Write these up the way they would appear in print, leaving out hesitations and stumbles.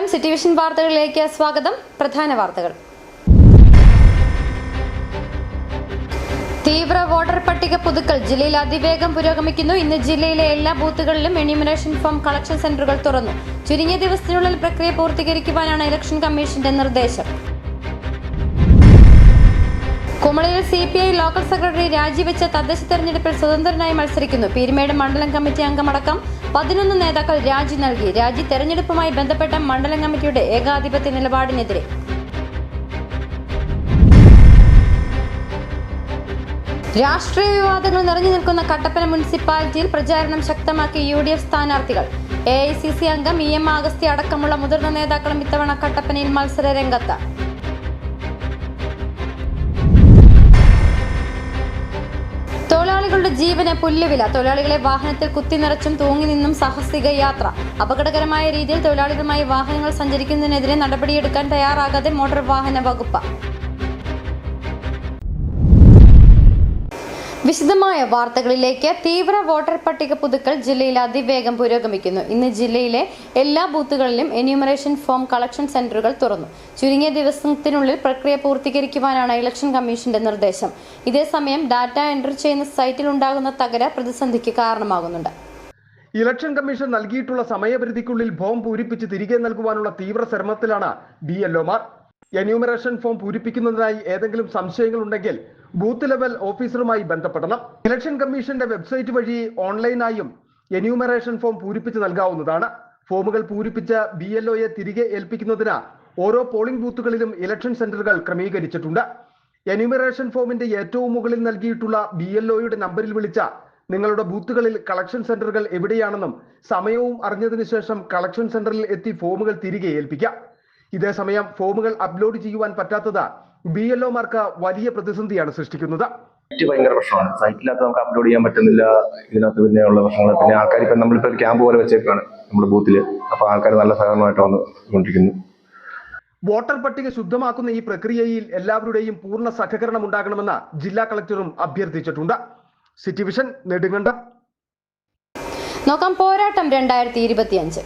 നമസ്കാരം, city vision വാർത്തകളിലേക്ക് സ്വാഗതം. പ്രധാന വാർത്തകൾ. തീവ്ര വോട്ടർ പട്ടിക പുതുക്കൽ ജില്ലയിൽ അതിവേഗം പുരോഗമിക്കുന്നു. ഇന്ന് ജില്ലയിലെ എല്ലാ ബൂത്തുകളിലും എന്യൂമറേഷൻ ഫോം കളക്ഷൻ സെന്ററുകൾ തുറന്നു. ചുരുങ്ങിയ ദിവസത്തിനുള്ളിൽ പ്രക്രിയ പൂർത്തീകരിക്കുവാനാണ് ഇലക്ഷൻ കമ്മീഷന്റെ നിർദ്ദേശം. കുമളിയിൽ CPI ലോക്കൽ സെക്രട്ടറി രാജിവെച്ച തദ്ദേശ തെരഞ്ഞെടുപ്പിൽ സ്വതന്ത്രനായി മത്സരിക്കുന്നു. പീരുമേട് മണ്ഡലം കമ്മിറ്റി അംഗമടക്കം 11 നേതാക്കൾ രാജി നൽകി. രാജി തെരഞ്ഞെടുപ്പുമായി ബന്ധപ്പെട്ട മണ്ഡലം കമ്മിറ്റിയുടെ ഏകാധിപത്യ നിലപാടിനെതിരെ. രാഷ്ട്രീയ വിവാദങ്ങൾ നിറഞ്ഞു നിൽക്കുന്ന കട്ടപ്പന മുനിസിപ്പാലിറ്റിയിൽ പ്രചാരണം ശക്തമാക്കി UDF സ്ഥാനാർത്ഥികൾ. AICC അംഗം EM അഗസ്ത്യ അടക്കമുള്ള മുതിർന്ന നേതാക്കളും ഇത്തവണ കട്ടപ്പനയിൽ മത്സര രംഗത്ത്. തൊഴിലാളികളുടെ ജീവന് പുല്ലുവില. തൊഴിലാളികളെ വാഹനത്തിൽ കുത്തിനിറച്ചും തൂങ്ങി നിന്നും സാഹസിക യാത്ര. അപകടകരമായ രീതിയിൽ തൊഴിലാളികളുമായി വാഹനങ്ങൾ സഞ്ചരിക്കുന്നതിനെതിരെ നടപടിയെടുക്കാൻ തയ്യാറാകാതെ മോട്ടോർ വാഹന വകുപ്പ്. വിശദമായ വാർത്തകളിലേക്ക്. തീവ്ര വോട്ടർ പട്ടിക പുതുക്കൽ ജില്ലയിൽ അതിവേഗം പുരോഗമിക്കുന്നു. ഇന്ന് ജില്ലയിലെ എല്ലാ ബൂത്തുകളിലും എന്യൂമറേഷൻ ഫോം കളക്ഷൻ സെന്ററുകൾ തുറന്നു. ചുരുങ്ങിയ ദിവസത്തിനുള്ളിൽ പ്രക്രിയ പൂർത്തീകരിക്കുവാനാണ് ഇലക്ഷൻ കമ്മീഷന്റെ നിർദ്ദേശം. ഇതേസമയം ഡാറ്റ എൻട്രി ചെയ്യുന്ന സൈറ്റിൽ ഉണ്ടാകുന്ന തകരാർ പ്രതിസന്ധിക്ക് കാരണമാകുന്നുണ്ട്. ഇലക്ഷൻ കമ്മീഷൻ നൽകിയിട്ടുള്ള സമയപരിധിക്കുള്ളിൽ ഫോം പൂരിപ്പിച്ച് തിരികെ നൽകുവാനുള്ള തീവ്ര ശ്രമത്തിലാണ് BLOമാർ. എന്യൂമറേഷൻ ഫോം പൂരിപ്പിക്കുന്നതിനായി ഏതെങ്കിലും സംശയങ്ങൾ ഉണ്ടെങ്കിൽ ബൂത്ത് ലെവൽ ഓഫീസറുമായി ബന്ധപ്പെടണം. ഇലക്ഷൻ കമ്മീഷന്റെ വെബ്സൈറ്റ് വഴി ഓൺലൈനായും എന്യൂമറേഷൻ ഫോം പൂരിപ്പിച്ച് നൽകാവുന്നതാണ്. ഫോമുകൾ പൂരിപ്പിച്ച BLOയെ തിരികെ ഏൽപ്പിക്കുന്നതിന് ഓരോ പോളിംഗ് ബൂത്തുകളിലും ഇലക്ഷൻ സെന്ററുകൾ ക്രമീകരിച്ചിട്ടുണ്ട്. എന്യൂമറേഷൻ ഫോമിന്റെ ഏറ്റവും മുകളിൽ നൽകിയിട്ടുള്ള BLOയുടെ നമ്പറിൽ വിളിച്ച നിങ്ങളുടെ ബൂത്തുകളിൽ കളക്ഷൻ സെന്ററുകൾ എവിടെയാണെന്നും സമയവും അറിഞ്ഞതിനു ശേഷം കളക്ഷൻ സെന്ററിൽ എത്തി ഫോമുകൾ തിരികെ ഏൽപ്പിക്കാം. ഇതേസമയം ഫോമുകൾ അപ്ലോഡ് ചെയ്യുവാൻ പറ്റാത്തത് BLOമാർക്ക് വലിയ പ്രതിസന്ധിയാണ് സൃഷ്ടിക്കുന്നത്. ഭയങ്കര പ്രശ്നമാണ്. സൈറ്റിനകത്ത് നമുക്ക് അപ്ലോഡ് ചെയ്യാൻ പറ്റുന്നില്ല. ഇതിനകത്ത് പിന്നെയുള്ള പ്രശ്നങ്ങൾ, പിന്നെ ആൾക്കാർ ഇപ്പം നമ്മളിപ്പോൾ ഒരു ക്യാമ്പ് പോലെ വെച്ചേക്കാണ് നമ്മുടെ ബൂത്തിൽ. അപ്പോൾ ആൾക്കാർ നല്ല സഹകരണമായിട്ട് വന്നുകൊണ്ടിരിക്കുന്നു. വോട്ടർ പട്ടിക ശുദ്ധമാക്കുന്ന ഈ പ്രക്രിയയിൽ എല്ലാവരുടെയും പൂർണ്ണ സഹകരണം ഉണ്ടാകണമെന്ന് ജില്ലാ കളക്ടറും അഭ്യർത്ഥിച്ചിട്ടുണ്ട്. City vision Nedumkandam. നോക്കാം പോരാട്ടം 2025.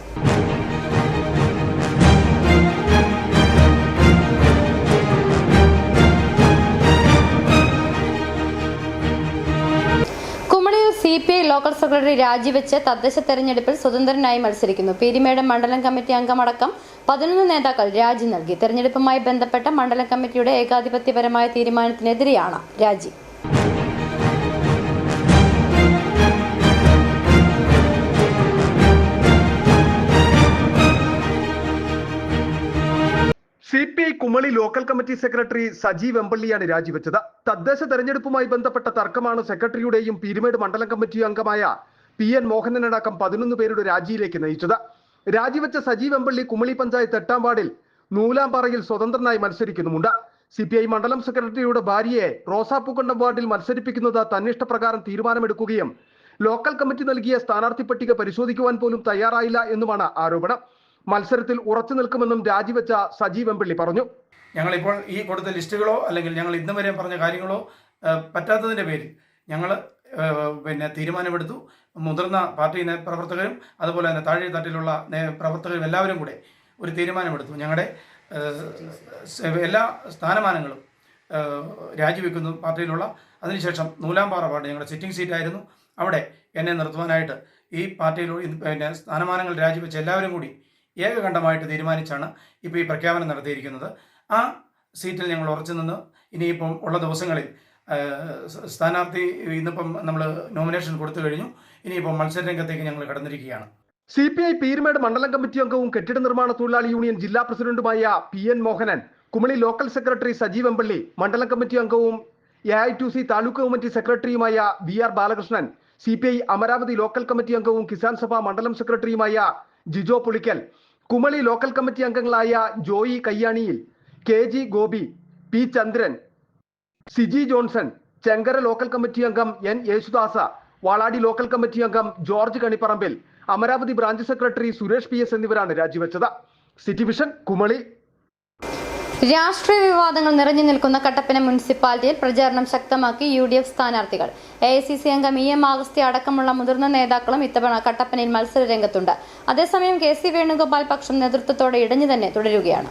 CPI ലോക്കൽ സെക്രട്ടറി രാജിവെച്ച് തദ്ദേശ തെരഞ്ഞെടുപ്പിൽ സ്വതന്ത്രനായി മത്സരിക്കുന്നു. പീരുമേട് മണ്ഡലം കമ്മിറ്റി അംഗമടക്കം 11 നേതാക്കൾ രാജി നൽകി. തെരഞ്ഞെടുപ്പുമായി ബന്ധപ്പെട്ട മണ്ഡലം കമ്മിറ്റിയുടെ ഏകാധിപത്യപരമായ തീരുമാനത്തിനെതിരെയാണ് രാജി. CPI Kumily local committee secretary Saji വെമ്പള്ളിയാണ് രാജിവെച്ചത്. തദ്ദേശ തെരഞ്ഞെടുപ്പുമായി ബന്ധപ്പെട്ട തർക്കമാണ് സെക്രട്ടറിയുടെയും പീരുമേട് മണ്ഡലം കമ്മിറ്റി അംഗമായ PN മോഹനനടക്കം 11 പേരുടെ രാജിയിലേക്ക് നയിച്ചത്. രാജിവെച്ച സജി വെമ്പള്ളി കുമളി പഞ്ചായത്ത് 8ാം വാർഡിൽ നൂലാംപാറയിൽ സ്വതന്ത്രനായി മത്സരിക്കുന്നുമുണ്ട്. CPI മണ്ഡലം സെക്രട്ടറിയുടെ ഭാര്യയെ റോസാപ്പൂക്കണ്ടം വാർഡിൽ മത്സരിപ്പിക്കുന്നത് തന്നിഷ്ടപ്രകാരം തീരുമാനമെടുക്കുകയും ലോക്കൽ കമ്മിറ്റി നൽകിയ സ്ഥാനാർത്ഥി പട്ടിക പരിശോധിക്കുവാൻ പോലും തയ്യാറായില്ല എന്നുമാണ് ആരോപണം. മത്സരത്തിൽ ഉറച്ചു നിൽക്കുമെന്നും രാജിവെച്ച സജി വെമ്പള്ളി പറഞ്ഞു. ഞങ്ങളിപ്പോൾ ഈ കൊടുത്ത ലിസ്റ്റുകളോ അല്ലെങ്കിൽ ഞങ്ങൾ ഇന്ന് വരെ പറഞ്ഞ കാര്യങ്ങളോ പറ്റാത്തതിൻ്റെ പേരിൽ ഞങ്ങൾ തീരുമാനമെടുത്തു. മുതിർന്ന പാർട്ടി പ്രവർത്തകരും അതുപോലെ തന്നെ താഴെ തട്ടിലുള്ള പ്രവർത്തകരും എല്ലാവരും കൂടെ ഒരു തീരുമാനമെടുത്തു. ഞങ്ങളുടെ എല്ലാ സ്ഥാനമാനങ്ങളും രാജിവെക്കുന്നു പാർട്ടിയിലുള്ള. അതിനുശേഷം നൂലാംപാറ വാർഡ് ഞങ്ങളുടെ സിറ്റിംഗ് സീറ്റായിരുന്നു. അവിടെ എന്നെ നിർത്തുവാനായിട്ട് ഈ പാർട്ടിയിൽ സ്ഥാനമാനങ്ങൾ രാജിവെച്ച എല്ലാവരും കൂടി ഏകകണ്ഠമായിട്ട് തീരുമാനിച്ചാണ് ഇപ്പോൾ ഈ പ്രഖ്യാപനം നടത്തിയിരിക്കുന്നത്. ആ സീറ്റിൽ ഞങ്ങൾ ഉറച്ചു നിന്ന് ഇനിയിപ്പം ഉള്ള ദിവസങ്ങളിൽ സ്ഥാനാർത്ഥി ഇന്നിപ്പം നമ്മൾ നോമിനേഷൻ കൊടുത്തു കഴിഞ്ഞു. ഇനിയിപ്പം മത്സരരംഗത്തേക്ക് ഞങ്ങൾ കടന്നിരിക്കുകയാണ്. CPI പീരുമേട് മണ്ഡലം കമ്മിറ്റി അംഗവും കെട്ടിട നിർമ്മാണ തൊഴിലാളി യൂണിയൻ ജില്ലാ പ്രസിഡന്റുമായ PN Mohanan, Kumily local secretary Saji Vempally, മണ്ഡലം കമ്മിറ്റി അംഗവും AITC താലൂക്ക് കമ്മിറ്റി സെക്രട്ടറിയുമായ VR Balakrishnan, CPI Amaravathi local committee അംഗവും കിസാൻ സഭ മണ്ഡലം സെക്രട്ടറിയുമായ ജിജോ പുളിക്കൽ, കുമളി ലോക്കൽ കമ്മിറ്റി അംഗങ്ങളായ ജോയി കയ്യാണിയിൽ, KG Gopi, P Chandran, Siji Johnson, Chenkara local committee അംഗം N Yesudasa, Valadi local committee അംഗം George Kanipparambil, Amaravathi branch secretary Suresh PS എന്നിവരാണ് രാജിവെച്ചത്. City vision Kumily. രാഷ്ട്രീയ വിവാദങ്ങൾ നിറഞ്ഞു നിൽക്കുന്ന കട്ടപ്പന മുനിസിപ്പാലിറ്റിയിൽ പ്രചാരണം ശക്തമാക്കി UDF സ്ഥാനാർത്ഥികൾ. AICC അംഗം EM ആഗസ്തി അടക്കമുള്ള മുതിർന്ന നേതാക്കളും ഇത്തവണ കട്ടപ്പനയിൽ മത്സര രംഗത്തുണ്ട്. അതേസമയം KC വേണുഗോപാൽ പക്ഷം നേതൃത്വത്തോടെ ഇടഞ്ഞു തന്നെ തുടരുകയാണ്.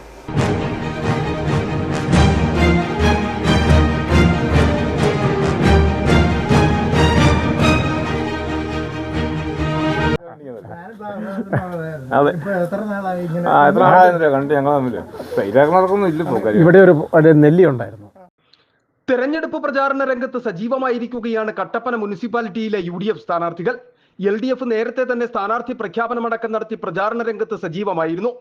ഇവിടെ ഒരു നെല്ലി ഉണ്ടായിരുന്നു. തെരഞ്ഞെടുപ്പ് പ്രചാരണ രംഗത്ത് സജീവമായിരിക്കുകയാണ് കട്ടപ്പന മുനിസിപ്പാലിറ്റിയിലെ UDF സ്ഥാനാർത്ഥികൾ. LDF നേരത്തെ തന്നെ സ്ഥാനാർത്ഥി പ്രഖ്യാപനമടക്കം നടത്തി പ്രചാരണ രംഗത്ത് സജീവമായിരുന്നു.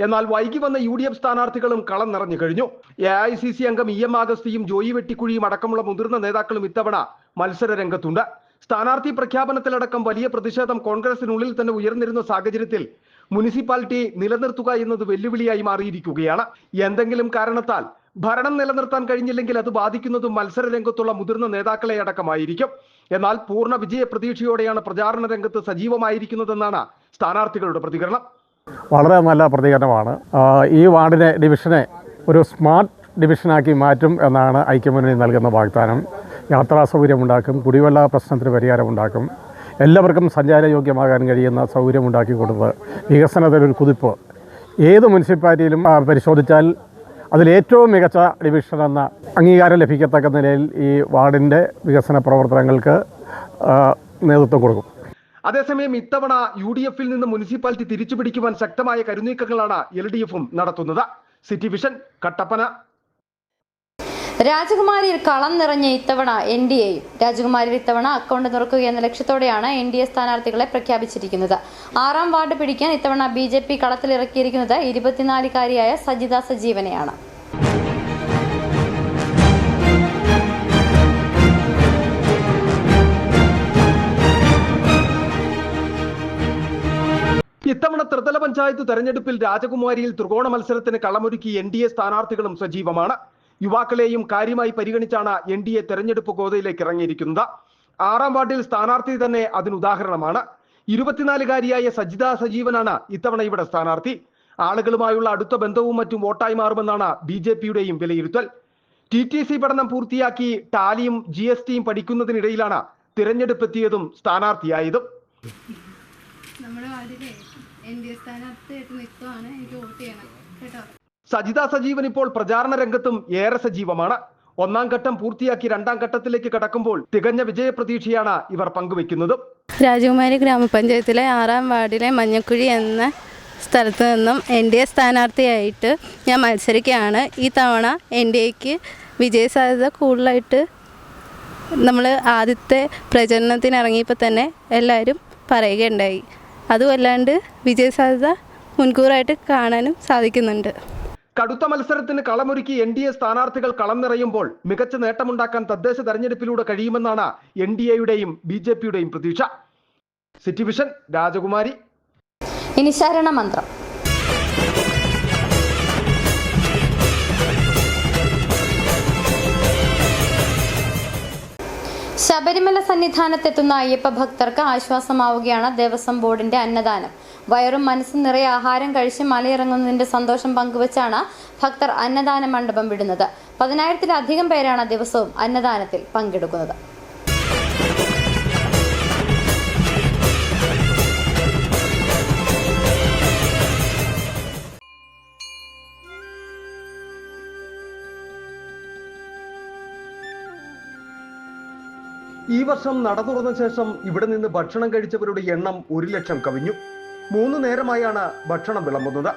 എന്നാൽ വൈകി വന്ന UDF സ്ഥാനാർത്ഥികളും കളം നിറഞ്ഞു കഴിഞ്ഞു. AICC അംഗം EM ആഗസ്തിയും ജോയി വെട്ടിക്കുഴിയും അടക്കമുള്ള മുതിർന്ന നേതാക്കളും ഇത്തവണ മത്സര രംഗത്തുണ്ട്. സ്ഥാനാർത്ഥി പ്രഖ്യാപനത്തിലടക്കം വലിയ പ്രതിഷേധം കോൺഗ്രസിനുള്ളിൽ തന്നെ ഉയർന്നിരുന്ന സാഹചര്യത്തിൽ മുനിസിപ്പാലിറ്റി നിലനിർത്തുക എന്നത് വെല്ലുവിളിയായി മാറിയിരിക്കുകയാണ്. എന്തെങ്കിലും കാരണത്താൽ ഭരണം നിലനിർത്താൻ കഴിഞ്ഞില്ലെങ്കിൽ അത് ബാധിക്കുന്നതും മത്സര രംഗത്തുള്ള മുതിർന്ന നേതാക്കളെ അടക്കമായിരിക്കും. എന്നാൽ പൂർണ്ണ വിജയ പ്രതീക്ഷയോടെയാണ് പ്രചാരണ രംഗത്ത് സജീവമായിരിക്കുന്നതെന്നാണ് സ്ഥാനാർത്ഥികളുടെ പ്രതികരണം. വളരെ നല്ല പ്രതികരണമാണ്. ഈ വാർഡിനെ ഡിവിഷനെ ഒരു സ്മാർട്ട് ഡിവിഷനാക്കി മാറ്റും എന്നാണ് ഐക്യമുന്നണി നൽകുന്ന വാഗ്ദാനം. യാത്രാ സൗകര്യമുണ്ടാക്കും, കുടിവെള്ള പ്രശ്നത്തിന് പരിഹാരമുണ്ടാക്കും, എല്ലാവർക്കും സഞ്ചാരയോഗ്യമാകാൻ കഴിയുന്ന സൗകര്യമുണ്ടാക്കി കൊടുത്ത് വികസനത്തിലൊരു കുതിപ്പ് ഏത് മുനിസിപ്പാലിറ്റിയിലും പരിശോധിച്ചാൽ അതിലേറ്റവും മികച്ച ഡിവിഷൻ എന്ന അംഗീകാരം ലഭിക്കത്തക്ക നിലയിൽ ഈ വാർഡിൻ്റെ വികസന പ്രവർത്തനങ്ങൾക്ക് നേതൃത്വം കൊടുക്കും. അതേസമയം ഇത്തവണ UDFിൽ നിന്ന് മുനിസിപ്പാലിറ്റി തിരിച്ചുപിടിക്കുവാൻ ശക്തമായ കരുനീക്കങ്ങളാണ് LDFും നടത്തുന്നത്. City vision Kattappana. രാജകുമാരിയിൽ കളം നിറഞ്ഞ ഇത്തവണ NDAയും. രാജകുമാരിയിൽ ഇത്തവണ അക്കൗണ്ട് തുറക്കുക എന്ന ലക്ഷ്യത്തോടെയാണ് NDA സ്ഥാനാർത്ഥികളെ പ്രഖ്യാപിച്ചിരിക്കുന്നത്. 6ാം വാർഡ് പിടിക്കാൻ ഇത്തവണ BJP കളത്തിലിറക്കിയിരിക്കുന്നത് 24-കാരിയായ സജിത സജീവനെയാണ്. ഇത്തവണ ത്രിതല പഞ്ചായത്ത് തെരഞ്ഞെടുപ്പിൽ രാജകുമാരിയിൽ ത്രികോണ മത്സരത്തിന് കളമൊരുക്കി NDA സ്ഥാനാർത്ഥികളും സജീവമാണ്. യുവാക്കളെയും കാര്യമായി പരിഗണിച്ചാണ് NDA തെരഞ്ഞെടുപ്പ് ഗോതയിലേക്ക് ഇറങ്ങിയിരിക്കുന്നത്. 6ാം വാർഡിൽ സ്ഥാനാർത്ഥി തന്നെ അതിനുദാഹരണമാണ്. 24-കാരിയായ സജിത സജീവനാണ് ഇത്തവണ ഇവിടെ സ്ഥാനാർത്ഥി. ആളുകളുമായുള്ള അടുത്ത ബന്ധവും മറ്റും വോട്ടായി മാറുമെന്നാണ് BJPയുടെയും വിലയിരുത്തൽ. TTC പഠനം പൂർത്തിയാക്കി ടാലിയും GSTയും പഠിക്കുന്നതിനിടയിലാണ് തിരഞ്ഞെടുപ്പ് എത്തിയതും സ്ഥാനാർത്ഥിയായതും. സജിത സജീവൻ ഇപ്പോൾ പ്രചാരണ രംഗത്തും ഏറെ സജീവമാണ്. 1ാം ഘട്ടം പൂർത്തിയാക്കി 2ാം ഘട്ടത്തിലേക്ക് കടക്കുമ്പോൾ തികഞ്ഞ വിജയപ്രതീക്ഷയാണ് ഇവർ പങ്കുവെക്കുന്നത്. രാജകുമാരി ഗ്രാമപഞ്ചായത്തിലെ 6ാം വാർഡിലെ മഞ്ഞക്കുഴി എന്ന സ്ഥലത്ത് നിന്നും NDA സ്ഥാനാർത്ഥിയായിട്ട് ഞാൻ മത്സരിക്കുകയാണ്. ഈ തവണ NDAക്ക് വിജയസാധ്യത കൂടുതലായിട്ട് നമ്മൾ ആദ്യത്തെ പ്രചരണത്തിന് ഇറങ്ങിയപ്പോൾ തന്നെ എല്ലാവരും പറയുകയുണ്ടായി. അതുമല്ലാണ്ട് വിജയസാധ്യത മുൻകൂറായിട്ട് കാണാനും സാധിക്കുന്നുണ്ട്. കടുത്ത മത്സരത്തിന് കളമൊരുക്കി NDA സ്ഥാനാർത്ഥികൾ കളം നിറയുമ്പോൾ മികച്ച നേട്ടമുണ്ടാക്കാൻ തദ്ദേശ തെരഞ്ഞെടുപ്പിലൂടെ കഴിയുമെന്നാണ് NDAയുടെയും BJPയുടെയും പ്രതീക്ഷ. സിറ്റി വിഷൻ രാജകുമാരി. ഇനി ശരണ മന്ത്രം. ശബരിമല സന്നിധാനത്തെത്തുന്ന അയ്യപ്പ ഭക്തർക്ക് ആശ്വാസമാവുകയാണ് ദേവസ്വം ബോർഡിന്റെ അന്നദാനം. വയറും മനസ്സും നിറയെ ആഹാരം കഴിച്ച് മലയിറങ്ങുന്നതിന്റെ സന്തോഷം പങ്കുവച്ചാണ് ഭക്തർ അന്നദാന മണ്ഡപം വിടുന്നത്. 10,000-ലധികം പേരാണ് ദിവസവും അന്നദാനത്തിൽ പങ്കെടുക്കുന്നത്. ഈ വർഷം നട തുറന്ന ശേഷം ഇവിടെ നിന്ന് ഭക്ഷണം കഴിച്ചവരുടെ എണ്ണം 1 ലക്ഷം കവിഞ്ഞു. 3 നേരമായാണ് ഭക്ഷണം വിളമ്പുന്നത്.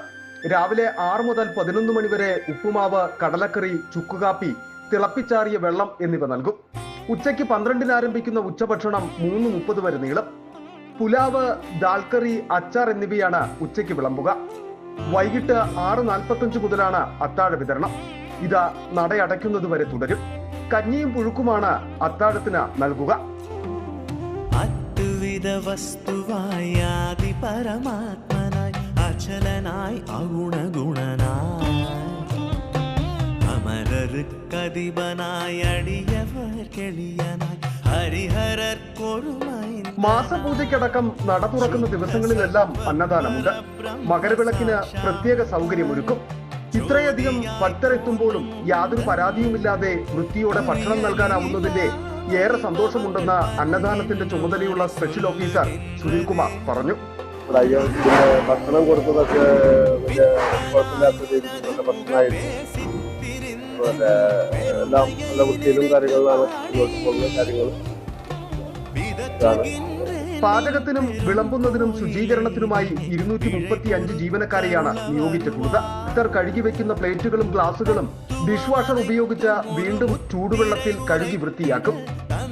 രാവിലെ 6 മുതൽ 11 മണി വരെ ഉപ്പുമാവ്, കടലക്കറി, ചുക്കുകാപ്പി, തിളപ്പിച്ചാറിയ വെള്ളം എന്നിവ നൽകും. ഉച്ചയ്ക്ക് 12-ന് ആരംഭിക്കുന്ന ഉച്ചഭക്ഷണം 3:30 വരെ നീളും. പുലാവ്, ദാൽക്കറി, അച്ചാർ എന്നിവയാണ് ഉച്ചയ്ക്ക് വിളമ്പുക. വൈകിട്ട് 6:45 മുതലാണ് അത്താഴ വിതരണം. ഇത് നടയടയ്ക്കുന്നതുവരെ തുടരും. കഞ്ഞിയും പുഴുക്കുമാണ് അത്താഴത്തിന് നൽകുക. അദ്വൈത വസ്തുവായി ആദി പരമാത്മനായി അചലനായി അഗുണഗുണനായി അമരർക്കധിപനായി അടിയവർക്കെളിയനായി ഹരിഹരർക്കൊരുമായി. മാസപൂജയ്ക്കടക്കം നട തുറക്കുന്ന ദിവസങ്ങളിലെല്ലാം അന്നദാനമുണ്ട്. മകരവിളക്കിന് പ്രത്യേക സൗകര്യമൊരുക്കും. ഇത്രയധികം ഭക്തർ എത്തുമ്പോഴും യാതൊരു പരാതിയുമില്ലാതെ വൃത്തിയോടെ ഭക്ഷണം നൽകാനാവുന്നതിന്റെ ഏറെ സന്തോഷമുണ്ടെന്ന് അന്നദാനത്തിന്റെ ചുമതലയുള്ള സ്പെഷ്യൽ ഓഫീസർ സുനിൽകുമാർ പറഞ്ഞു. ഭക്ഷണം കൊടുത്തതൊക്കെ വലിയ കുഴപ്പമില്ലാത്ത രീതിയിൽ നല്ല ഭക്ഷണമായിരുന്നു. എല്ലാം നല്ല വൃത്തിയിലും കാര്യങ്ങളിലാണ് മുന്നോട്ട് പോകുന്ന കാര്യങ്ങൾ. പാചകത്തിനും വിളമ്പുന്നതിനും ശുചീകരണത്തിനുമായി 235 ജീവനക്കാരെയാണ് നിയോഗിച്ചിട്ടുള്ളത്. ഭക്തർ കഴുകി വെക്കുന്ന പ്ലേറ്റുകളും ഗ്ലാസുകളും ഡിഷ് വാഷർ ഉപയോഗിച്ച് വീണ്ടും ചൂടുവെള്ളത്തിൽ കഴുകി വൃത്തിയാക്കും.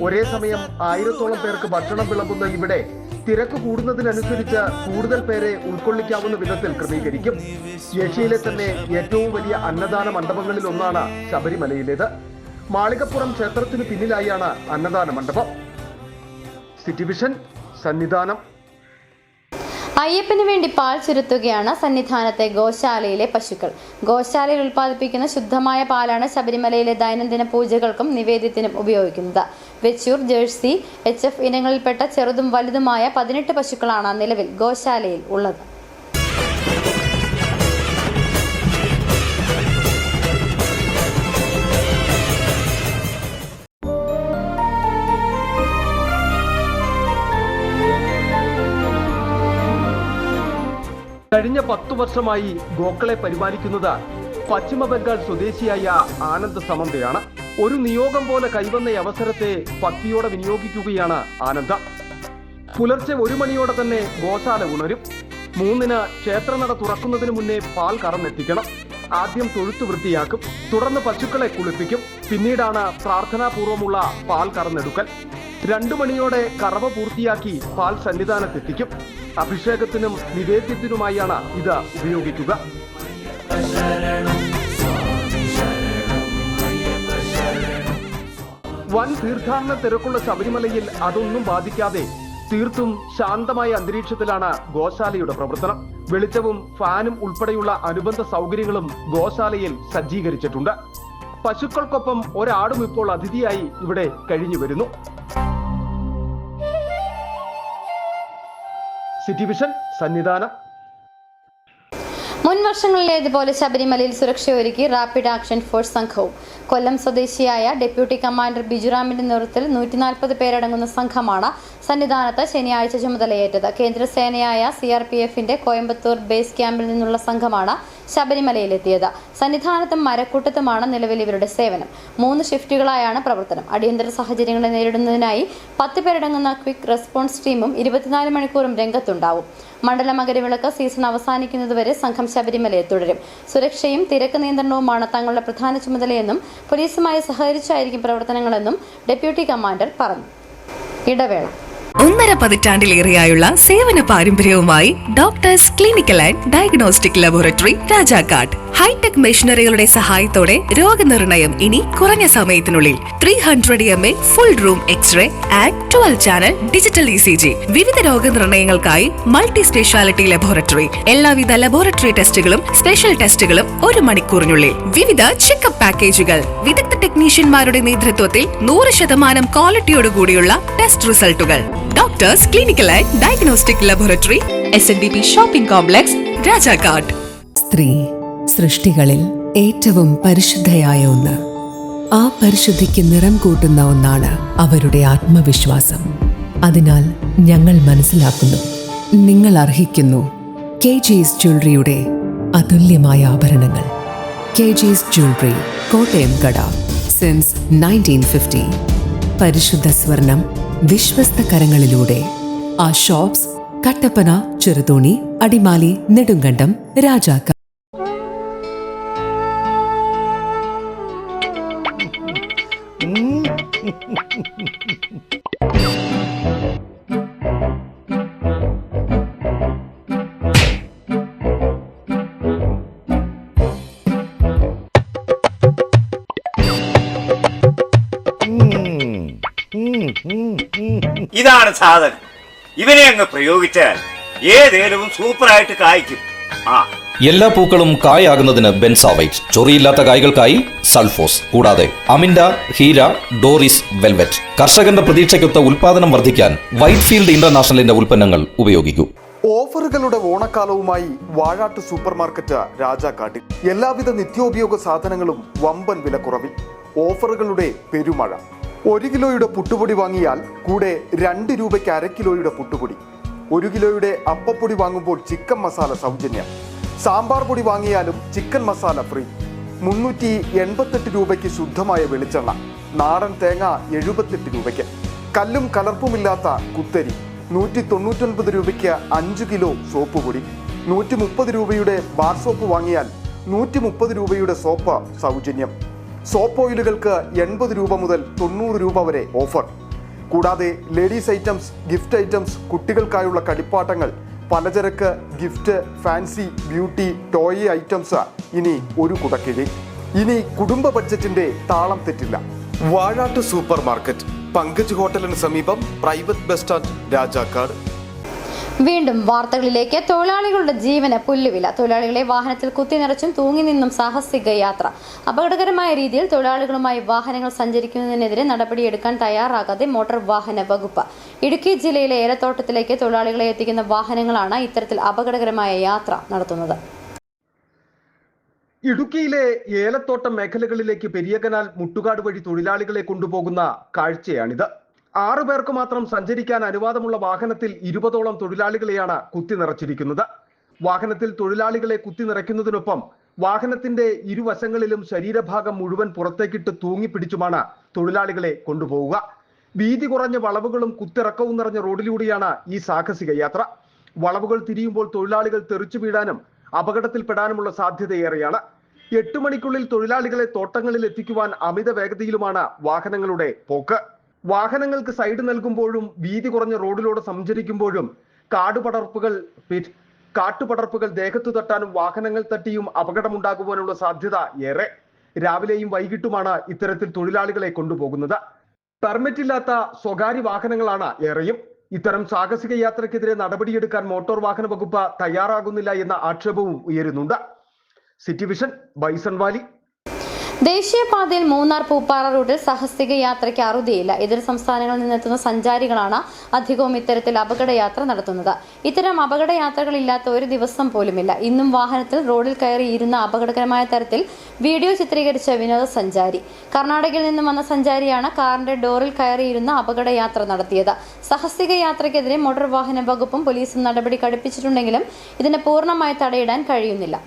ഒരേ സമയം 1000-ഓളം പേർക്ക് ഭക്ഷണം വിളമ്പുന്ന ഇവിടെ തിരക്ക് കൂടുന്നതിനനുസരിച്ച് കൂടുതൽ പേരെ ഉൾക്കൊള്ളിക്കാവുന്ന വിധത്തിൽ ക്രമീകരിക്കും. ഏഷ്യയിലെ തന്നെ ഏറ്റവും വലിയ അന്നദാന മണ്ഡപങ്ങളിൽ ഒന്നാണ് ശബരിമലയിലേത്. മാളികപ്പുറം ക്ഷേത്രത്തിന് പിന്നിലായാണ് അന്നദാന മണ്ഡപം. City vision, Sannidhanam. അയ്യപ്പന് വേണ്ടി പാൽ ചുരുത്തുകയാണ് സന്നിധാനത്തെ ഗോശാലയിലെ പശുക്കൾ. ഗോശാലയിൽ ഉൽപ്പാദിപ്പിക്കുന്ന ശുദ്ധമായ പാലാണ് ശബരിമലയിലെ ദൈനംദിന പൂജകൾക്കും നിവേദ്യത്തിനും ഉപയോഗിക്കുന്നത്. വെച്ചൂർ, ജേഴ്സി, HF ഇനങ്ങളിൽപ്പെട്ട ചെറുതും വലുതുമായ 18 പശുക്കളാണ് നിലവിൽ ഗോശാലയിൽ ഉള്ളത്. കഴിഞ്ഞ 10 വർഷമായി ഗോക്കളെ പരിപാലിക്കുന്നത് പശ്ചിമ ബംഗാൾ സ്വദേശിയായ ആനന്ദ് സമന്തയാണ്. ഒരു നിയോഗം പോലെ കൈവന്ന അവസരത്തെ ഭക്തിയോടെ വിനിയോഗിക്കുകയാണ് ആനന്ദ്. പുലർച്ചെ 1 മണിയോടെ തന്നെ ഗോശാല ഉണരും. 3-ന് ക്ഷേത്രനട തുറക്കുന്നതിന് മുന്നേ പാൽ കറന്നെത്തിക്കണം. ആദ്യം തൊഴുത്ത് വൃത്തിയാക്കും, തുടർന്ന് പശുക്കളെ കുളിപ്പിക്കും. പിന്നീടാണ് പ്രാർത്ഥനാപൂർവമുള്ള പാൽ കറന്നെടുക്കൽ. 2 മണിയോടെ കറവ പൂർത്തിയാക്കി പാൽ സന്നിധാനത്തെത്തിക്കും. അഭിഷേകത്തിനും നിവേദ്യത്തിനുമായാണ് ഇത് ഉപയോഗിക്കുക. വൻ തീർത്ഥാടന തിരക്കുള്ള ശബരിമലയിൽ അതൊന്നും ബാധിക്കാതെ തീർത്തും ശാന്തമായ അന്തരീക്ഷത്തിലാണ് ഗോശാലയുടെ പ്രവർത്തനം. വെളിച്ചവും ഫാനും ഉൾപ്പെടെയുള്ള അനുബന്ധ സൗകര്യങ്ങളും ഗോശാലയിൽ സജ്ജീകരിച്ചിട്ടുണ്ട്. പശുക്കൾക്കൊപ്പം ഒരാടും ഇപ്പോൾ അതിഥിയായി ഇവിടെ കഴിഞ്ഞു വരുന്നു. City vision, Sannidhanam. മുൻ വർഷങ്ങളിലേതുപോലെ ശബരിമലയിൽ സുരക്ഷയൊരുക്കി റാപ്പിഡ് ആക്ഷൻ ഫോഴ്സ് സംഘവും. കൊല്ലം സ്വദേശിയായ ഡെപ്യൂട്ടി കമാൻഡർ ബിജുറാമിന്റെ നേതൃത്വത്തിൽ 140 പേരടങ്ങുന്ന സംഘമാണ് സന്നിധാനത്ത് ശനിയാഴ്ച ചുമതലയേറ്റത്. കേന്ദ്രസേനയായ CRPFന്റെ കോയമ്പത്തൂർ ബേസ് ക്യാമ്പിൽ നിന്നുള്ള സംഘമാണ് ശബരിമലയിലെത്തിയത്. സന്നിധാനത്തും മരക്കൂട്ടത്തുമാണ് നിലവിൽ ഇവരുടെ സേവനം. 3 ഷിഫ്റ്റുകളായാണ് പ്രവർത്തനം. അടിയന്തര സാഹചര്യങ്ങളെ നേരിടുന്നതിനായി 10 പേരടങ്ങുന്ന ക്വിക്ക് റെസ്പോൺസ് ടീമും 24 മണിക്കൂറും രംഗത്തുണ്ടാവും. മണ്ഡല മകരവിളക്ക് സീസൺ അവസാനിക്കുന്നതുവരെ സംഘം ശബരിമലയെ തുടരും. സുരക്ഷയും തിരക്ക് നിയന്ത്രണവുമാണ് തങ്ങളുടെ പ്രധാന ചുമതലയെന്നും പോലീസുമായി സഹകരിച്ചായിരിക്കും പ്രവർത്തനങ്ങളെന്നും ഡെപ്യൂട്ടി കമാൻഡർ പറഞ്ഞു. ഇടവേള. 1.5 പതിറ്റാണ്ടിലേറെയായുള്ള സേവന പാരമ്പര്യവുമായി doctors clinical and diagnostic laboratory Rajakkad. Hi-tech മെഷീനറികളുടെ സഹായത്തോടെ രോഗനിർണയം ഇനി കുറഞ്ഞ സമയത്തിനുള്ളിൽ. 300 mA full room X-ray and 12 channel digital ECG. വിവിധ രോഗനിർണയങ്ങൾക്കായി മൾട്ടി സ്പെഷ്യാലിറ്റി ലബോറട്ടറി. എല്ലാവിധ ലബോറട്ടറി ടെസ്റ്റുകളും സ്പെഷ്യൽ ടെസ്റ്റുകളും 1 മണിക്കൂറിനുള്ളിൽ. വിവിധ ചെക്കപ്പ് പാക്കേജുകൾ. വിദഗ്ധ ടെക്നീഷ്യന്മാരുടെ നേതൃത്വത്തിൽ 100% ക്വാളിറ്റിയോടുകൂടിയുള്ള ടെസ്റ്റ് റിസൾട്ടുകൾ. Doctors clinical and diagnostic laboratory, SNDP shopping complex, Rajakkad. സ്ത്രീ സൃഷ്ടികളിൽ ഏറ്റവും പരിശുദ്ധയായ ഒന്ന്. ആ പരിശുദ്ധിക്ക് നിറം കൂട്ടുന്ന ഒന്നാണ് അവരുടെ ആത്മവിശ്വാസം. അതിനാൽ ഞങ്ങൾ മനസ്സിലാക്കുന്നു, നിങ്ങൾ അർഹിക്കുന്നു KG's ജ്വല്ലറിയുടെ അതുല്യമായ ആഭരണങ്ങൾ. KG's ജ്വല്ലറി, കോട്ടയം കട, സിൻസ് 1950. പരിശുദ്ധ സ്വർണം വിശ്വസ്ത കരങ്ങളിലൂടെ. ആ ഷോപ്സ് കട്ടപ്പന, ചെറുതോണി, അടിമാലി, നെടുങ്കണ്ടം, രാജാക്കാട്. ഇതാണ് സാധനം. ഇവനെ അങ്ങ് പ്രയോഗിച്ചാൽ ഏതേലും സൂപ്പറായിട്ട് കായ്ക്കും. എല്ലാ പൂക്കളും കായാകുന്നതിന് ബെൻസാവൈറ്റ്, ചൊറിയില്ലാത്ത കായ്കൾക്കായി സൾഫോസ്, കൂടാതെ അമിൻഡ, ഹീര, ഡോറിസ്, വെൽവെറ്റ്. കർഷകന്റെ പ്രതീക്ഷയ്ക്കൊത്ത ഉൽപാദനം വർദ്ധിക്കാൻ വൈറ്റ് ഫീൽഡ് ഇന്റർനാഷണലിന്റെ ഉൽപ്പന്നങ്ങൾ ഉപയോഗിക്കൂ. ഓഫറുകളുടെ ഓണക്കാലവുമായി വാഴാട്ട് സൂപ്പർ മാർക്കറ്റ് രാജാക്കാട്ടിൽ എല്ലാവിധ നിത്യോപയോഗ സാധനങ്ങളും വമ്പൻ വിലക്കുറവിൽ. ഓഫറുകളുടെ പെരുമഴ. 1 കിലോയുടെ പുട്ടുപൊടി വാങ്ങിയാൽ കൂടെ 2 രൂപയ്ക്ക് 1/2 കിലോയുടെ പുട്ടുപൊടി. 1 കിലോയുടെ അപ്പപ്പൊടി വാങ്ങുമ്പോൾ ചിക്കൻ മസാല സൗജന്യം. സാമ്പാർ പൊടി വാങ്ങിയാലും ചിക്കൻ മസാല ഫ്രീ. 388 രൂപയ്ക്ക് ശുദ്ധമായ വെളിച്ചെണ്ണ. നാടൻ തേങ്ങ 78 രൂപയ്ക്ക്. കല്ലും കലർപ്പുമില്ലാത്ത കുത്തരി 199 രൂപയ്ക്ക് 5 കിലോ സോപ്പ് പൊടി. 130 രൂപയുടെ ബാർ സോപ്പ് വാങ്ങിയാൽ 130 രൂപയുടെ സോപ്പ് സൗജന്യം. സോപ്പ് ഓയിലുകൾക്ക് 80 രൂപ മുതൽ 90 രൂപ വരെ ഓഫർ. കൂടാതെ ലേഡീസ് ഐറ്റംസ്, ഗിഫ്റ്റ് ഐറ്റംസ്, കുട്ടികൾക്കായുള്ള കളിപ്പാട്ടങ്ങൾ, പലചരക്ക്, gift, fancy, beauty, toy items ഇനി ഒരു കുടക്കീഴിൽ. ഇനി കുടുംബ ബഡ്ജറ്റിന്റെ താളം തെറ്റില്ല. വാഴാട്ട് സൂപ്പർ മാർക്കറ്റ്, പങ്കജ് ഹോട്ടലിന് സമീപം, പ്രൈവറ്റ് ബസ് സ്റ്റാൻഡ്, രാജാക്കാട്. വീണ്ടും വാർത്തകളിലേക്ക്. തൊഴിലാളികളുടെ ജീവന് പുല്ലുവില. തൊഴിലാളികളെ വാഹനത്തിൽ കുത്തിനിറച്ചും തൂങ്ങി നിന്നും സാഹസിക യാത്ര. അപകടകരമായ രീതിയിൽ തൊഴിലാളികളുമായി വാഹനങ്ങൾ സഞ്ചരിക്കുന്നതിനെതിരെ നടപടിയെടുക്കാൻ തയ്യാറാകാതെ മോട്ടോർ വാഹന വകുപ്പ്. ഇടുക്കി ജില്ലയിലെ ഏലത്തോട്ടത്തിലേക്ക് തൊഴിലാളികളെ എത്തിക്കുന്ന വാഹനങ്ങളാണ് ഇത്തരത്തിൽ അപകടകരമായ യാത്ര നടത്തുന്നത്. ഇടുക്കിയിലെ ഏലത്തോട്ടം മേഖലകളിലേക്ക് പെരിയ കനാൽ മുട്ടുകാട് വഴി തൊഴിലാളികളെ കൊണ്ടുപോകുന്ന കാഴ്ചയാണിത്. 6 പേർക്ക് മാത്രം സഞ്ചരിക്കാൻ അനുവാദമുള്ള വാഹനത്തിൽ 20ഓളം തൊഴിലാളികളെയാണ് കുത്തിനിറച്ചിരിക്കുന്നത്. വാഹനത്തിൽ തൊഴിലാളികളെ കുത്തിനിറയ്ക്കുന്നതിനൊപ്പം വാഹനത്തിന്റെ ഇരുവശങ്ങളിലും ശരീരഭാഗം മുഴുവൻ പുറത്തേക്കിട്ട് തൂങ്ങിപ്പിടിച്ചുമാണ് തൊഴിലാളികളെ കൊണ്ടുപോവുക. വീതി കുറഞ്ഞ വളവുകളും കുത്തിറക്കവും നിറഞ്ഞ റോഡിലൂടെയാണ് ഈ സാഹസിക യാത്ര. വളവുകൾ തിരിയുമ്പോൾ തൊഴിലാളികൾ തെറിച്ചു വീഴാനും അപകടത്തിൽപ്പെടാനുമുള്ള സാധ്യതയേറെയാണ്. 8 മണിക്കുള്ളിൽ തൊഴിലാളികളെ തോട്ടങ്ങളിൽ എത്തിക്കുവാൻ അമിത വേഗതയിലുമാണ് വാഹനങ്ങളുടെ പോക്ക്. വാഹനങ്ങൾക്ക് സൈഡ് നൽകുമ്പോഴും വീതി കുറഞ്ഞ റോഡിലൂടെ സഞ്ചരിക്കുമ്പോഴും കാട്ടുപടർപ്പുകൾ ദേഹത്തു തട്ടാനും വാഹനങ്ങൾ തട്ടിയും അപകടമുണ്ടാകുവാനുള്ള സാധ്യത ഏറെ. രാവിലെയും വൈകിട്ടുമാണ് ഇത്തരത്തിൽ തൊഴിലാളികളെ കൊണ്ടുപോകുന്നത്. പെർമിറ്റില്ലാത്ത സ്വകാര്യ വാഹനങ്ങളാണ് ഏറെയും. ഇത്തരം സാഹസിക യാത്രയ്ക്കെതിരെ നടപടിയെടുക്കാൻ മോട്ടോർ വാഹന വകുപ്പ് തയ്യാറാകുന്നില്ല എന്ന ആക്ഷേപവും ഉയരുന്നുണ്ട്. City vision, bison Valley. ദേശീയപാതയിൽ മൂന്നാർ പൂപ്പാറ റൂട്ടിൽ സാഹസിക യാത്രയ്ക്ക് അറുതിയില്ല. ഇതര സംസ്ഥാനങ്ങളിൽ നിന്നെത്തുന്ന സഞ്ചാരികളാണ് അധികവും ഇത്തരത്തിൽ അപകടയാത്ര നടത്തുന്നത്. ഇത്തരം അപകടയാത്രകളില്ലാത്ത ഒരു ദിവസം പോലുമില്ല. ഇന്നും വാഹനത്തിൽ റോഡിൽ കയറി ഇരുന്ന അപകടകരമായ തരത്തിൽ വീഡിയോ ചിത്രീകരിച്ച വിനോദസഞ്ചാരി. കർണാടകയിൽ നിന്നും വന്ന സഞ്ചാരിയാണ് കാറിന്റെ ഡോറിൽ കയറിയിരുന്ന അപകടയാത്ര നടത്തിയത്. സാഹസിക യാത്രയ്ക്കെതിരെ മോട്ടോർ വാഹന വകുപ്പും പോലീസും നടപടി കടുപ്പിച്ചിട്ടുണ്ടെങ്കിലും ഇതിനെ പൂർണ്ണമായി തടയിടാൻ കഴിയുന്നില്ല.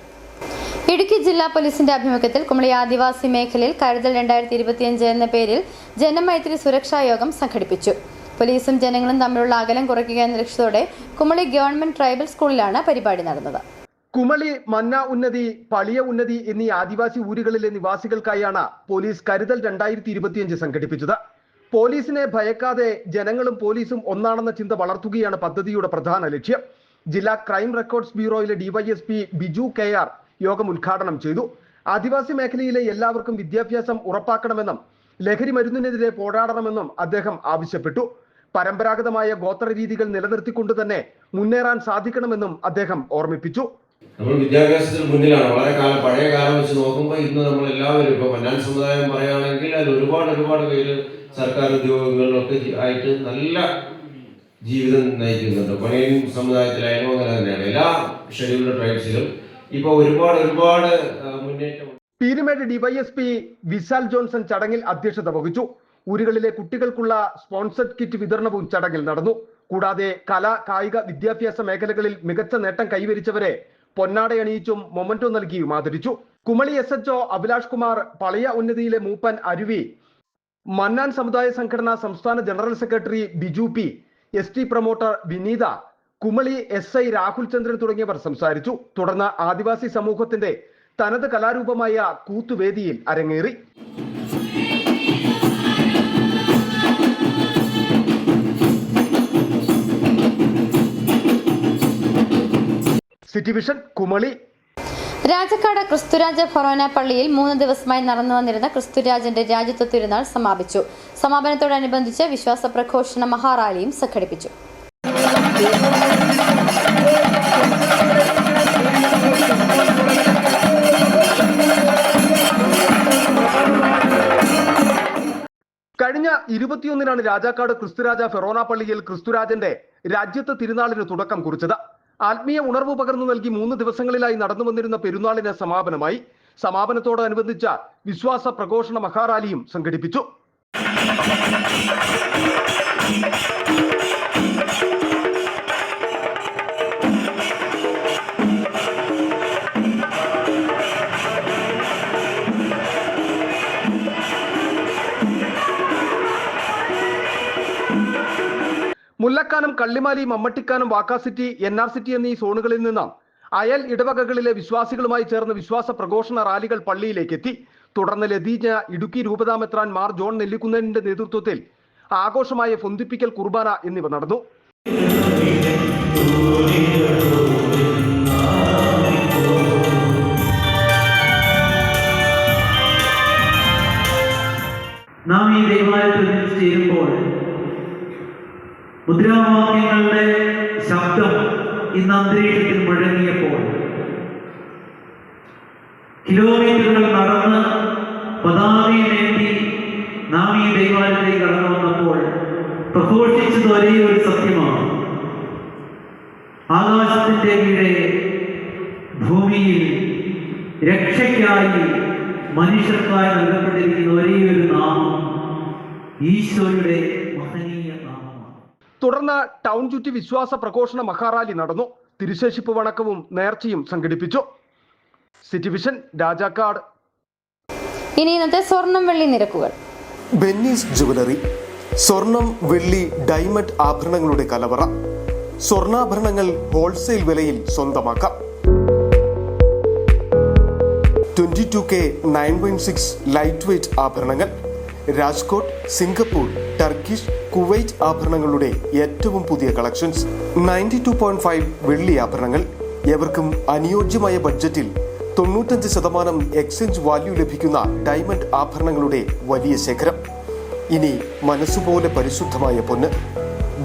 ഇടുക്കി ജില്ലാ പോലീസിന്റെ ആഭിമുഖ്യത്തിൽ കുമളി ആദിവാസി മേഖലയിൽ കരുതൽ 2025 എന്ന പേരിൽ ജനമൈത്രി സുരക്ഷാ യോഗം സംഘടിപ്പിച്ചു. പോലീസും ജനങ്ങളും തമ്മിലുള്ള അകലം കുറയ്ക്കുക എന്ന ലക്ഷ്യത്തോടെ കുമളി ഗവൺമെന്റ് ട്രൈബൽ സ്കൂളിലാണ് പരിപാടി നടന്നത്. കുമളി, മന്ന ഉന്നതി, പളിയ ഉന്നതി എന്നീ ആദിവാസി ഊരുകളിലെ നിവാസികൾക്കായാണ് പോലീസ് കരുതൽ 2025 സംഘടിപ്പിച്ചത്. പോലീസിനെ ഭയക്കാതെ ജനങ്ങളും പോലീസും ഒന്നാണെന്ന ചിന്ത വളർത്തുകയാണ് പദ്ധതിയുടെ പ്രധാന ലക്ഷ്യം. ജില്ലാ ക്രൈം റെക്കോർഡ്സ് ബ്യൂറോയിലെ ഡിവൈഎസ്പി ബിജു KR യോഗം ഉദ്ഘാടനം ചെയ്തു. ആദിവാസി മേഖലയിലെ എല്ലാവർക്കും വിദ്യാഭ്യാസം ഉറപ്പാക്കണമെന്നും ലഹരി മരുന്നിനെതിരെ പോരാടണമെന്നും അദ്ദേഹം ആവശ്യപ്പെട്ടു. പരമ്പരാഗതമായ ഗോത്ര രീതികൾ നിലനിർത്തിക്കൊണ്ട് തന്നെ മുന്നേറാൻ സാധിക്കണമെന്നും അദ്ദേഹം ഓർമ്മിപ്പിച്ചു. നമ്മൾ വിദ്യാഭ്യാസത്തിൽ മുന്നിലാണ്. വളരെ പഴയ കാലം വെച്ച് നോക്കുമ്പോൾ ഇന്ന് നമ്മൾ എല്ലാവരും ഇപ്പോൾ മന്നാൻ സമുദായം പറയുകയാണെങ്കിൽ അതിൽ ഒരുപാട് പേര് സർക്കാർ ഉദ്യോഗങ്ങളിലൊക്കെ ആയിട്ട് നല്ല ജീവിതം നയിക്കുന്നുണ്ട്. പണിയൻ സമുദായത്തിലായാലും അങ്ങനെ തന്നെയാണ്. എല്ലാ ഷെഡ്യൂൾഡ് ട്രൈബ്സിലും ഇപ്പോൾ ഒരുപാട് മുന്നേറ്റം. പീരുമേട് ഡിവൈഎസ്പി വിശാൽ ജോൺസൺ ചടങ്ങിൽ അധ്യക്ഷത വഹിച്ചു. ഊരുകളിലെ കുട്ടികൾക്കുള്ള സ്പോൺസർഡ് കിറ്റ് വിതരണവും ചടങ്ങിൽ നടന്നു. കൂടാതെ കല, കായിക, വിദ്യാഭ്യാസ മേഖലകളിൽ മികച്ച നേട്ടം കൈവരിച്ചവരെ പൊന്നാടയണിയിച്ചും മൊമന്റോ നൽകിയും ആദരിച്ചു. കുമളി SHO അഭിലാഷ് കുമാർ, പളിയ ഉന്നതിയിലെ മൂപ്പൻ അരുവി, മന്നാൻ സമുദായ സംഘടന സംസ്ഥാന general secretary Biju P, ST promoter Vineetha, Kumily SI Rahul Chandran തുടങ്ങിയവർ സംസാരിച്ചു. തുടർന്ന് ആദിവാസി സമൂഹത്തിന്റെ തനത് കലാരൂപമായ കൂത്തുവേദിയിൽ അരങ്ങേറി. City vision, Kumily. Rajakkad Christuraja forane പള്ളിയിൽ 3 ദിവസമായി നടന്നു വന്നിരുന്ന ക്രിസ്തുരാജന്റെ രാജ്യത്വ തിരുനാൾ സമാപിച്ചു. സമാപനത്തോടനുബന്ധിച്ച് വിശ്വാസ പ്രഘോഷണ മഹാറാലിയും സംഘടിപ്പിച്ചു. കഴിഞ്ഞ 21-നാണ് രാജാക്കാട് ക്രിസ്തുരാജ ഫെറോന പള്ളിയിൽ ക്രിസ്തുരാജന്റെ രാജ്യത്വ തിരുനാളിന് തുടക്കം കുറിച്ചത്. ആത്മീയ ഉണർവ് പകർന്നു നൽകി 3 ദിവസങ്ങളിലായി നടന്നു വന്നിരുന്ന പെരുന്നാളിന് സമാപനമായി. സമാപനത്തോടനുബന്ധിച്ച വിശ്വാസ പ്രഘോഷണ മഹാറാലിയും സംഘടിപ്പിച്ചു. മുല്ലക്കാനം, കള്ളിമാലി, മമ്മട്ടിക്കാനം, വാക്കാസിറ്റി, NR സിറ്റി എന്നീ സോണുകളിൽ നിന്ന് അയൽ ഇടവകകളിലെ വിശ്വാസികളുമായി ചേർന്ന് വിശ്വാസ പ്രഘോഷണ റാലികൾ പള്ളിയിലേക്ക് എത്തി. തുടർന്ന് ലതീജ ഇടുക്കി രൂപതാമെത്രാൻ മാർ ജോൺ നെല്ലിക്കുന്നേലിന്റെ നേതൃത്വത്തിൽ ആഘോഷമായ പൊന്തിപ്പിക്കൽ കുർബാന എന്നിവ നടന്നു. നാം ഈ ദൈവാലയത്തിൽ ചേരുമ്പോൾ മുദ്രാവാക്യങ്ങളുടെ ശബ്ദം ഇന്ന് അന്തരീക്ഷത്തിൽ മുഴങ്ങിയപ്പോൾ കിലോമീറ്ററുകൾ നടന്ന് പതാകയുമേന്തി നാം ഈ ദൈവാലയത്തിലേക്ക് കടന്നു വന്നപ്പോൾ പ്രഘോഷിച്ചത് ഒരേ ഒരു സത്യമാണ്. ആകാശത്തിന്റെ കീഴെ ഭൂമിയിൽ രക്ഷയ്ക്കായി മനുഷ്യർക്കായി നൽകപ്പെട്ടിരിക്കുന്ന ഒരേ ഒരു നാമം ഈശോയുടെ മഹനീയ നാമമാണ്. തുടർന്ന് ടൗൺ ചുറ്റി വിശ്വാസ പ്രഘോഷണ മഹാറാലി നടന്നു. തിരുശേഷിപ്പ് വണക്കവും നേർച്ചയും സംഘടിപ്പിച്ചു. City vision, Rajakkad. ഇനി ഇന്നത്തെ സ്വർണം വെള്ളി നിരക്കുകൾ. ബെന്നീസ് ജുവലറി, സ്വർണം, വെള്ളി, ഡയമണ്ട് ആഭരണങ്ങളുടെ കലവറ. സ്വർണ്ണാഭരണങ്ങൾ ഹോൾസെയിൽ വിലയിൽ സ്വന്തമാക്കാം. 22K 916 ലൈറ്റ് വെയ്റ്റ് ആഭരണങ്ങൾ. രാജ്കോട്ട്, സിംഗപ്പൂർ, ടർക്കിഷ്, കുവൈറ്റ് ആഭരണങ്ങളുടെ ഏറ്റവും പുതിയ കളക്ഷൻസ്. 92.5 വെള്ളി ആഭരണങ്ങൾ. എവർക്കും അനുയോജ്യമായ ബഡ്ജറ്റിൽ 95% എക്സ്ചേഞ്ച് വാല്യൂ ലഭിക്കുന്ന ഡയമണ്ട് ആഭരണങ്ങളുടെ വലിയ ശേഖരം. ഇനി മനസ്സുപോലെ പരിശുദ്ധമായ പൊന്ന്.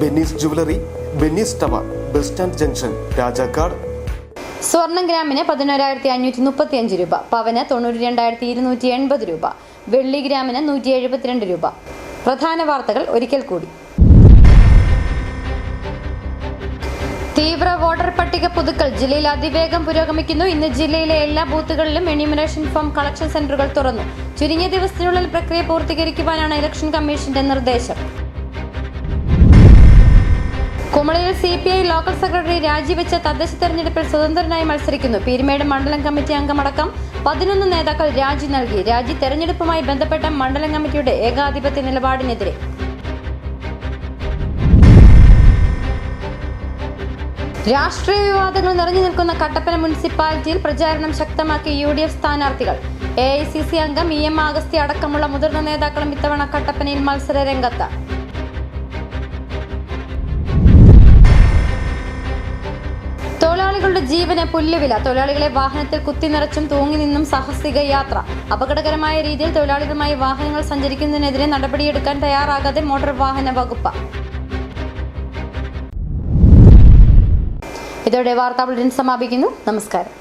Benny's jewellery, Benny's tower, bus stand junction, Rajakkad. സ്വർണം ഗ്രാമിന് 11,535 രൂപ, പവന് 92,280 രൂപ, വെള്ളി ഗ്രാമിന് 172 രൂപ. പ്രധാന വാർത്തകൾ ഒരിക്കൽ കൂടി. തീവ്ര വോട്ടർ പട്ടിക പുതുക്കൽ ജില്ലയിൽ അതിവേഗം പുരോഗമിക്കുന്നു. ഇന്ന് ജില്ലയിലെ എല്ലാ ബൂത്തുകളിലും എന്യൂമറേഷൻ ഫോം കളക്ഷൻ സെന്ററുകൾ തുറന്നു. ചുരുങ്ങിയ ദിവസത്തിനുള്ളിൽ പ്രക്രിയ പൂർത്തീകരിക്കുവാനാണ് ഇലക്ഷൻ കമ്മീഷന്റെ നിർദ്ദേശം. കുമളിയിൽ CPI ലോക്കൽ സെക്രട്ടറി രാജിവെച്ച തദ്ദേശ തെരഞ്ഞെടുപ്പിൽ സ്വതന്ത്രനായി മത്സരിക്കുന്നു. പീരുമേട് മണ്ഡലം കമ്മിറ്റി അംഗമടക്കം 11 നേതാക്കൾ രാജി നൽകി. രാജി തെരഞ്ഞെടുപ്പുമായി ബന്ധപ്പെട്ട മണ്ഡലം കമ്മിറ്റിയുടെ ഏകാധിപത്യ നിലപാടിനെതിരെ. രാഷ്ട്രീയ വിവാദങ്ങൾ നിറഞ്ഞു നിൽക്കുന്ന കട്ടപ്പന മുനിസിപ്പാലിറ്റിയിൽ പ്രചാരണം ശക്തമാക്കി UDF സ്ഥാനാർത്ഥികൾ. AICC അംഗം EM അഗസ്ത്യ അടക്കമുള്ള മുതിർന്ന നേതാക്കളും ഇത്തവണ കട്ടപ്പനയിൽ മത്സര രംഗത്ത്. തൊഴിലാളികളുടെ ജീവന് പുല്ലുവില. തൊഴിലാളികളെ വാഹനത്തിൽ കുത്തിനിറച്ചും തൂങ്ങി നിന്നും സാഹസിക യാത്ര. അപകടകരമായ രീതിയിൽ തൊഴിലാളികളുമായി വാഹനങ്ങൾ സഞ്ചരിക്കുന്നതിനെതിരെ നടപടിയെടുക്കാൻ തയ്യാറാകാതെ മോട്ടോർ വാഹന വകുപ്പ്. ഇതോടെ വാർത്താ ബുള്ളറ്റിൻ സമാപിക്കുന്നു. നമസ്കാരം.